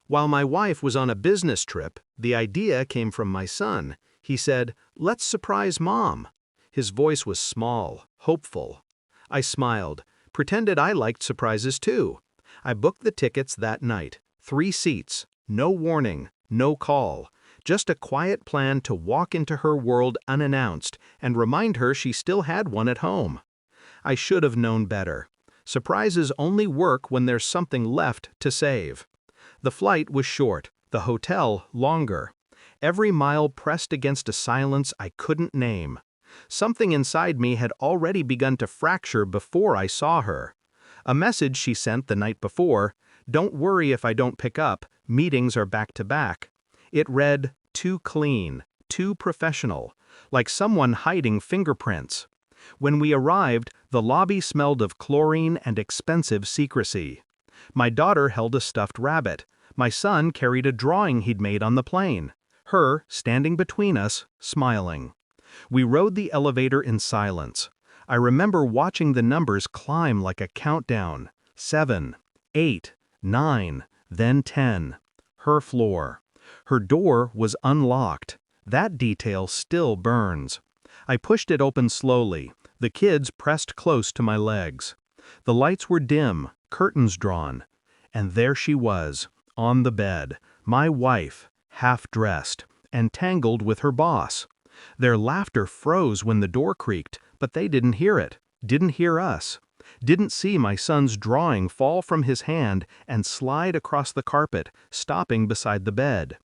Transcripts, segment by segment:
While my wife was on a business trip, the idea came from my son. He said, "Let's surprise Mom." His voice was small, hopeful. I smiled, pretended I liked surprises too. I booked the tickets that night, 3 seats, no warning, no call, just a quiet plan to walk into her world unannounced and remind her she still had one at home. I should have known better. Surprises only work when there's something left to save. The flight was short, the hotel longer. Every mile pressed against a silence I couldn't name. Something inside me had already begun to fracture before I saw her. A message she sent the night before, "Don't worry if I don't pick up, meetings are back to back." It read, too clean, too professional, like someone hiding fingerprints. When we arrived, the lobby smelled of chlorine and expensive secrecy. My daughter held a stuffed rabbit. My son carried a drawing he'd made on the plane. Her, standing between us, smiling. We rode the elevator in silence. I remember watching the numbers climb like a countdown. 7, 8, 9, then 10. Her floor. Her door was unlocked. That detail still burns. I pushed it open slowly. The kids pressed close to my legs. The lights were dim, curtains drawn. And there she was, on the bed, my wife, half-dressed, entangled with her boss. Their laughter froze when the door creaked, but they didn't hear it, didn't hear us, didn't see my son's drawing fall from his hand and slide across the carpet, stopping beside the bed.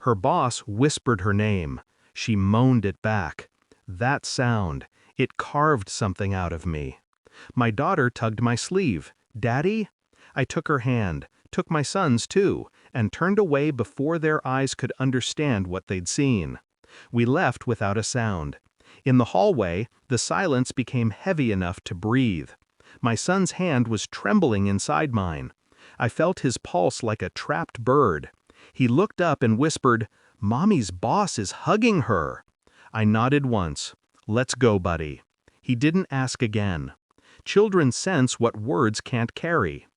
Her boss whispered her name. She moaned it back. That sound, it carved something out of me. My daughter tugged my sleeve. "Daddy?" I took her hand, took my son's too, and turned away before their eyes could understand what they'd seen. We left without a sound. In the hallway, the silence became heavy enough to breathe. My son's hand was trembling inside mine. I felt his pulse like a trapped bird. He looked up and whispered, "Mommy's boss is hugging her." I nodded once. "Let's go, buddy." He didn't ask again. Children sense what words can't carry.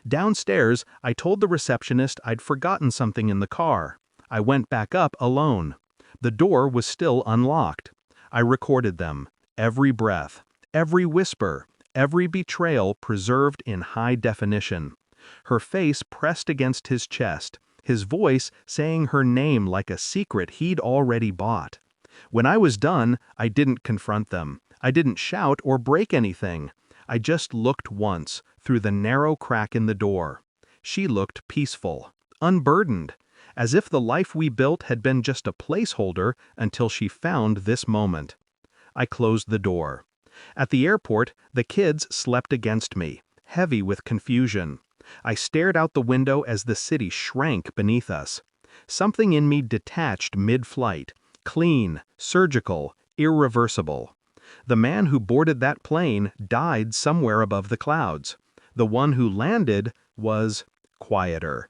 Downstairs, I told the receptionist I'd forgotten something in the car. I went back up alone. The door was still unlocked. I recorded them, every breath, every whisper, every betrayal preserved in high definition. Her face pressed against his chest, his voice saying her name like a secret he'd already bought. When I was done, I didn't confront them. I didn't shout or break anything. I just looked once, through the narrow crack in the door. She looked peaceful, unburdened, as if the life we built had been just a placeholder until she found this moment. I closed the door. At the airport, the kids slept against me, heavy with confusion. I stared out the window as the city shrank beneath us. Something in me detached mid-flight, clean, surgical, irreversible. The man who boarded that plane died somewhere above the clouds. The one who landed was quieter.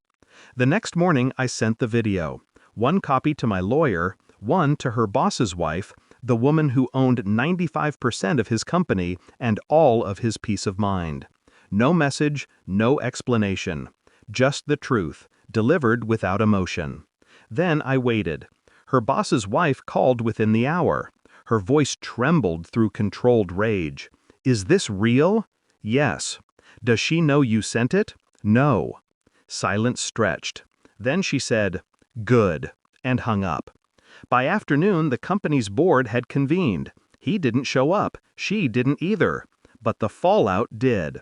The next morning I sent the video. One copy to my lawyer, one to her boss's wife, the woman who owned 95% of his company and all of his peace of mind. No message, no explanation. Just the truth, delivered without emotion. Then I waited. Her boss's wife called within the hour. Her voice trembled through controlled rage. "Is this real?" "Yes." "Does she know you sent it?" "No." Silence stretched. Then she said, "Good," and hung up. By afternoon, the company's board had convened. He didn't show up. She didn't either. But the fallout did.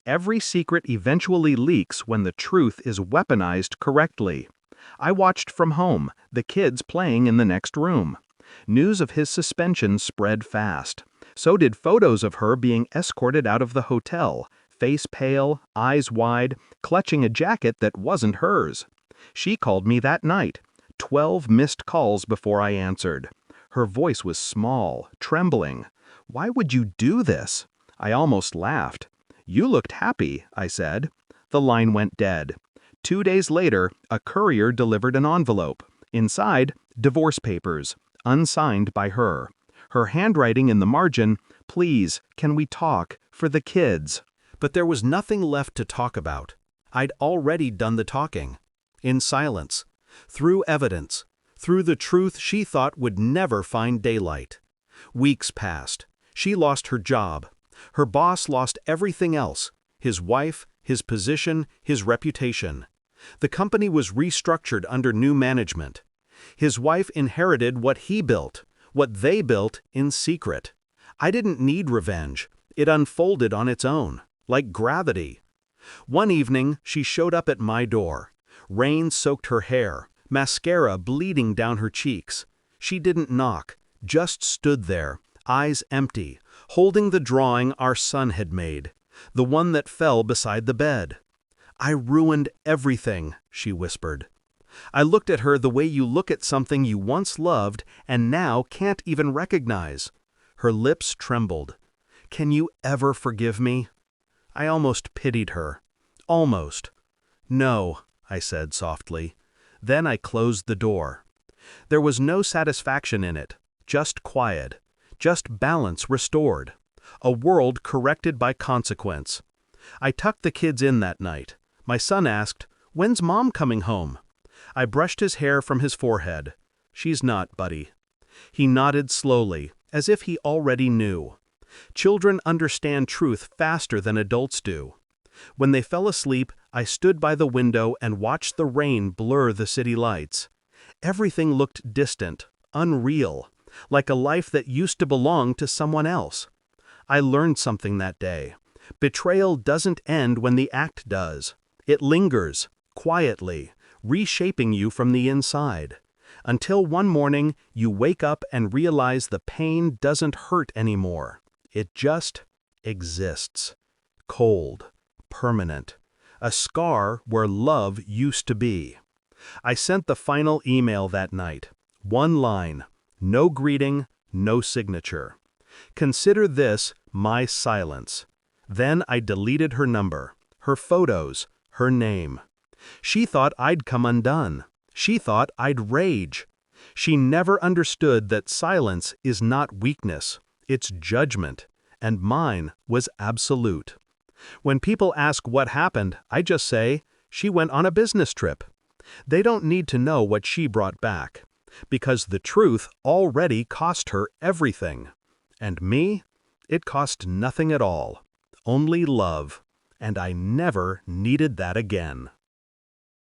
Every secret eventually leaks when the truth is weaponized correctly. I watched from home, the kids playing in the next room. News of his suspension spread fast. So did photos of her being escorted out of the hotel, face pale, eyes wide, clutching a jacket that wasn't hers. She called me that night. 12 missed calls before I answered. Her voice was small, trembling. "Why would you do this?" I almost laughed. "You looked happy," I said. The line went dead. 2 days later, a courier delivered an envelope. Inside, divorce papers, unsigned by her. Her handwriting in the margin, "Please, can we talk, for the kids?" But there was nothing left to talk about. I'd already done the talking. in silence, through evidence, through the truth she thought would never find daylight. Weeks passed. She lost her job. Her boss lost everything else: his wife, his position, his reputation. The company was restructured under new management. His wife inherited what he built, what they built in secret. I didn't need revenge. It unfolded on its own, like gravity. One evening, she showed up at my door. Rain soaked her hair, mascara bleeding down her cheeks. She didn't knock, just stood there, eyes empty, holding the drawing our son had made, the one that fell beside the bed. "I ruined everything," she whispered. I looked at her the way you look at something you once loved and now can't even recognize. Her lips trembled. "Can you ever forgive me?" I almost pitied her. Almost. "No," I said softly. Then I closed the door. There was no satisfaction in it, just quiet, just balance restored, a world corrected by consequence. I tucked the kids in that night. My son asked, "When's Mom coming home?" I brushed his hair from his forehead. "She's not, buddy." He nodded slowly, as if he already knew. Children understand truth faster than adults do. When they fell asleep, I stood by the window and watched the rain blur the city lights. Everything looked distant, unreal, like a life that used to belong to someone else. I learned something that day. Betrayal doesn't end when the act does. It lingers, quietly, reshaping you from the inside. Until one morning, you wake up and realize the pain doesn't hurt anymore. It just exists. Cold, permanent. A scar where love used to be. I sent the final email that night. One line. No greeting, no signature. Consider this my silence. Then I deleted her number, her photos, her name. She thought I'd come undone. She thought I'd rage. She never understood that silence is not weakness, it's judgment, and mine was absolute. When people ask what happened, I just say, she went on a business trip. They don't need to know what she brought back, because the truth already cost her everything. And me? It cost nothing at all. Only love. And I never needed that again.